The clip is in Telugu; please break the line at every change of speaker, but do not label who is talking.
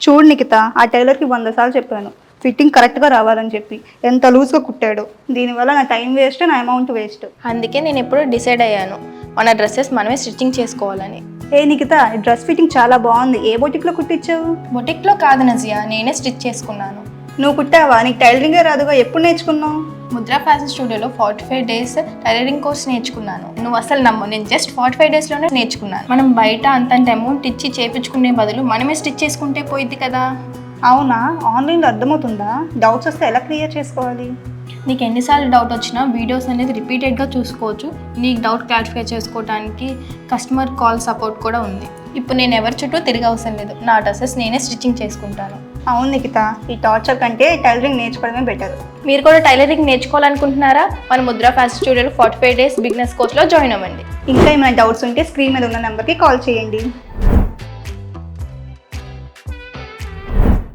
చూడు నిఖిత, ఆ టైలర్కి 100 సార్లు చెప్పాను ఫిట్టింగ్ కరెక్ట్గా రావాలని చెప్పి. ఎంత లూజ్గా కుట్టాడు. దీనివల్ల నా టైం వేస్ట్, నా అమౌంట్ వేస్ట్.
అందుకే నేను ఎప్పుడు డిసైడ్ అయ్యాను మన డ్రెస్సెస్ మనమే స్టిచ్చింగ్ చేసుకోవాలని.
ఏ నిఖిత, ఈ డ్రెస్ ఫిట్టింగ్ చాలా బాగుంది. ఏ బొటిక్లో కుట్టించావు?
బొటిక్లో కాదు నజియా, నేనే స్టిచ్ చేసుకున్నాను.
నువ్వు కుట్టావా? నీకు టైలరింగే రాదుగా, ఎప్పుడు నేర్చుకున్నావు?
ముద్రా ఫ్యాషన్ స్టూడియోలో 45 డేస్ టైలరింగ్ కోర్స్ నేర్చుకున్నాను. నువ్వు అసలు నమ్ము, నేను జస్ట్ 45 డేస్లోనే నేర్చుకున్నాను. మనం బయట అంతంత అమౌంట్ ఇచ్చి చేయించుకునే బదులు మనమే స్టిచ్ చేసుకుంటే పోయిద్ది కదా.
అవునా? ఆన్లైన్లో అర్థమవుతుందా? డౌట్స్ వస్తే ఎలా క్లియర్ చేసుకోవాలి?
నీకు ఎన్నిసార్లు డౌట్ వచ్చినా వీడియోస్ అనేది రిపీటెడ్గా చూసుకోవచ్చు. నీకు డౌట్ క్లారిఫై చేసుకోవడానికి కస్టమర్ కాల్ సపోర్ట్ కూడా ఉంది. ఇప్పుడు నేను ఎవరి చుట్టూ తిరిగి అవసరం లేదు, నా డ్రెస్సెస్ నేనే స్టిచ్చింగ్ చేసుకుంటాను.
అవును నిఖిత, ఈ టార్చర్ కంటే టైలరింగ్ నేర్చుకోవడమే బెటర్.
మీరు కూడా టైలరింగ్ నేర్చుకోవాలనుకుంటున్నారా? మన ముద్రా ఫ్యాషన్ స్టూడియోలో 45 డేస్ బిగినర్స్ కోర్స్లో జాయిన్ అవ్వండి.
ఇంకా ఏమైనా డౌట్స్ ఉంటే స్క్రీన్ మీద ఉన్న నెంబర్కి కాల్ చేయండి.